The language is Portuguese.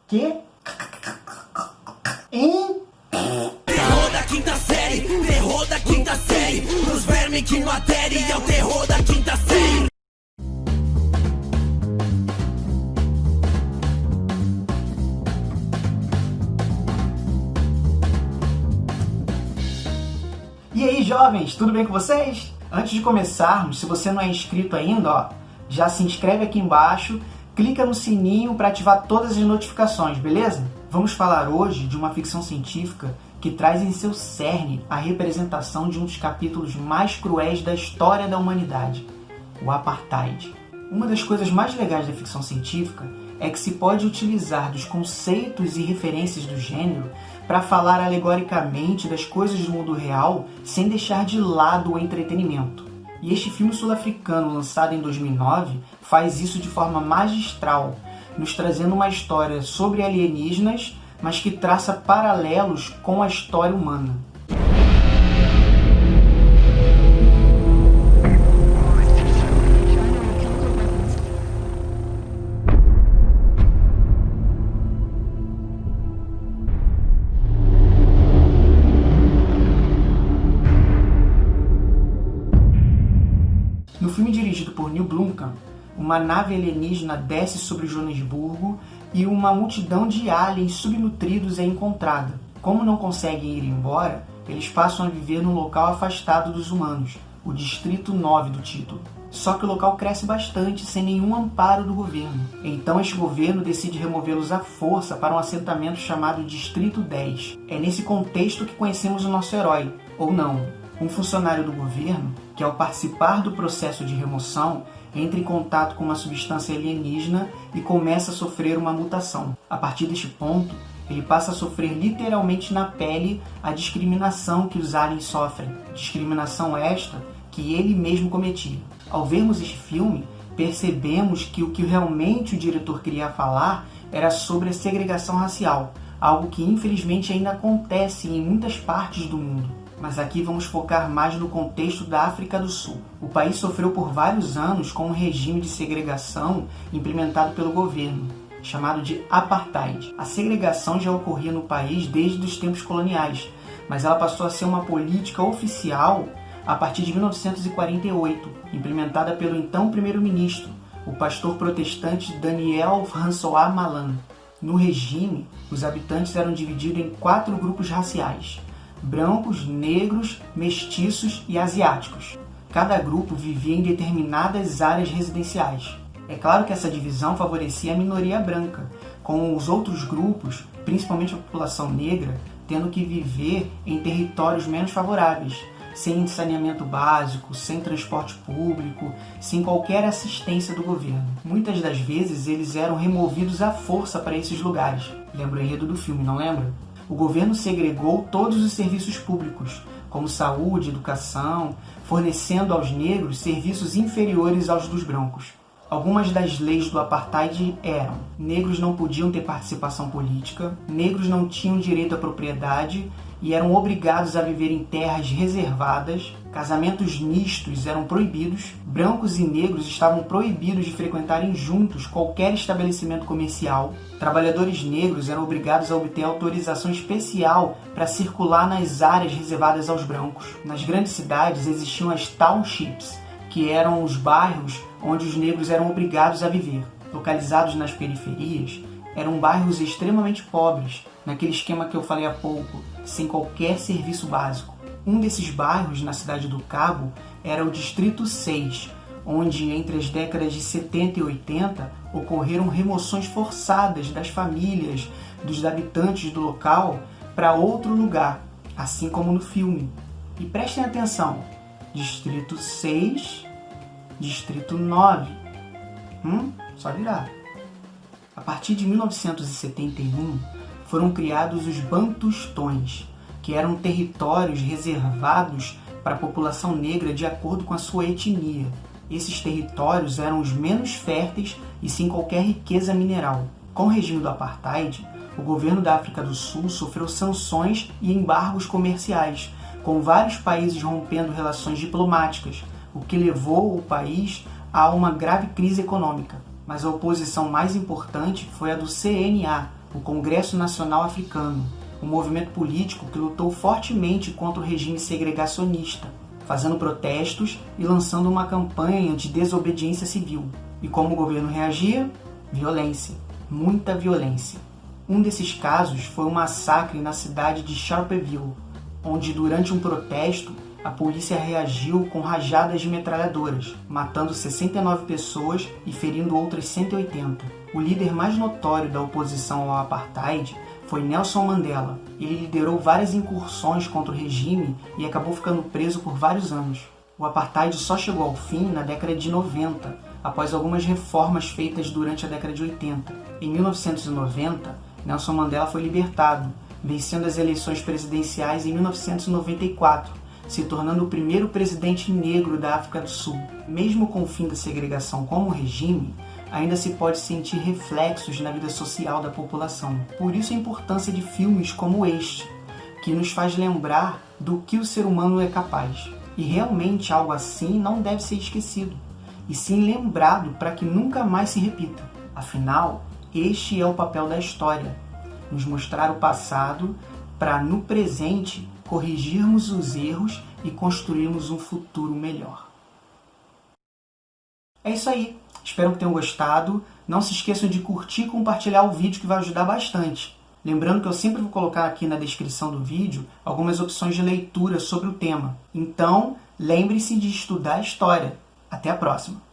Quê? Hein? Terror da quinta série, terror da quinta série. Pros vermes que matéria é o terror da quinta série. E aí, jovens, tudo bem com vocês? Antes de começarmos, se você não é inscrito ainda, ó, já se inscreve aqui embaixo, clica no sininho para ativar todas as notificações, beleza? Vamos falar hoje de uma ficção científica que traz em seu cerne a representação de um dos capítulos mais cruéis da história da humanidade, o Apartheid. Uma das coisas mais legais da ficção científica é que se pode utilizar dos conceitos e referências do gênero para falar alegoricamente das coisas do mundo real sem deixar de lado o entretenimento. E este filme sul-africano, lançado em 2009, faz isso de forma magistral, nos trazendo uma história sobre alienígenas, mas que traça paralelos com a história humana. No filme dirigido por Neil Blomkamp, uma nave alienígena desce sobre Joanesburgo e uma multidão de aliens subnutridos é encontrada. Como não conseguem ir embora, eles passam a viver num local afastado dos humanos, o Distrito 9 do título. Só que o local cresce bastante sem nenhum amparo do governo. Então este governo decide removê-los à força para um assentamento chamado Distrito 10. É nesse contexto que conhecemos o nosso herói, ou não. Um funcionário do governo, que ao participar do processo de remoção, entra em contato com uma substância alienígena e começa a sofrer uma mutação. A partir deste ponto, ele passa a sofrer literalmente na pele a discriminação que os aliens sofrem, discriminação esta que ele mesmo cometia. Ao vermos este filme, percebemos que o que realmente o diretor queria falar era sobre a segregação racial, algo que infelizmente ainda acontece em muitas partes do mundo. Mas aqui vamos focar mais no contexto da África do Sul. O país sofreu por vários anos com um regime de segregação implementado pelo governo, chamado de Apartheid. A segregação já ocorria no país desde os tempos coloniais, mas ela passou a ser uma política oficial a partir de 1948, implementada pelo então primeiro-ministro, o pastor protestante Daniel François Malan. No regime, os habitantes eram divididos em 4 grupos raciais: brancos, negros, mestiços e asiáticos. Cada grupo vivia em determinadas áreas residenciais. É claro que essa divisão favorecia a minoria branca, com os outros grupos, principalmente a população negra, tendo que viver em territórios menos favoráveis, sem saneamento básico, sem transporte público, sem qualquer assistência do governo. Muitas das vezes eles eram removidos à força para esses lugares. Lembra o enredo do filme, não lembra? O governo segregou todos os serviços públicos, como saúde, educação, fornecendo aos negros serviços inferiores aos dos brancos. Algumas das leis do Apartheid eram: negros não podiam ter participação política, negros não tinham direito à propriedade e eram obrigados a viver em terras reservadas, casamentos mistos eram proibidos, brancos e negros estavam proibidos de frequentarem juntos qualquer estabelecimento comercial, trabalhadores negros eram obrigados a obter autorização especial para circular nas áreas reservadas aos brancos. Nas grandes cidades existiam as townships, que eram os bairros onde os negros eram obrigados a viver. Localizados nas periferias, eram bairros extremamente pobres, naquele esquema que eu falei há pouco, sem qualquer serviço básico. Um desses bairros, na cidade do Cabo, era o Distrito 6, onde entre as décadas de 70 e 80 ocorreram remoções forçadas das famílias, dos habitantes do local, para outro lugar, assim como no filme. E prestem atenção, Distrito 6, Distrito 9. Só virar. A partir de 1971, foram criados os Bantustões, que eram territórios reservados para a população negra de acordo com a sua etnia. Esses territórios eram os menos férteis e sem qualquer riqueza mineral. Com o regime do Apartheid, o governo da África do Sul sofreu sanções e embargos comerciais, com vários países rompendo relações diplomáticas, o que levou o país a uma grave crise econômica. mas a oposição mais importante foi a do CNA, o Congresso Nacional Africano, um movimento político que lutou fortemente contra o regime segregacionista, fazendo protestos e lançando uma campanha de desobediência civil. E como o governo reagia? Violência. Muita violência. Um desses casos foi um massacre na cidade de Sharpeville, onde durante um protesto a polícia reagiu com rajadas de metralhadoras, matando 69 pessoas e ferindo outras 180. O líder mais notório da oposição ao apartheid foi Nelson Mandela. Ele liderou várias incursões contra o regime e acabou ficando preso por vários anos. O apartheid só chegou ao fim na década de 90, após algumas reformas feitas durante a década de 80. Em 1990, Nelson Mandela foi libertado, vencendo as eleições presidenciais em 1994, se tornando o primeiro presidente negro da África do Sul. Mesmo com o fim da segregação como regime, ainda se pode sentir reflexos na vida social da população. Por isso a importância de filmes como este, que nos faz lembrar do que o ser humano é capaz. E realmente algo assim não deve ser esquecido, e sim lembrado para que nunca mais se repita. Afinal, este é o papel da história, nos mostrar o passado para, no presente, corrigirmos os erros e construirmos um futuro melhor. É isso aí. Espero que tenham gostado. Não se esqueçam de curtir e compartilhar o vídeo, que vai ajudar bastante. Lembrando que eu sempre vou colocar aqui na descrição do vídeo algumas opções de leitura sobre o tema. Então, lembre-se de estudar a história. Até a próxima!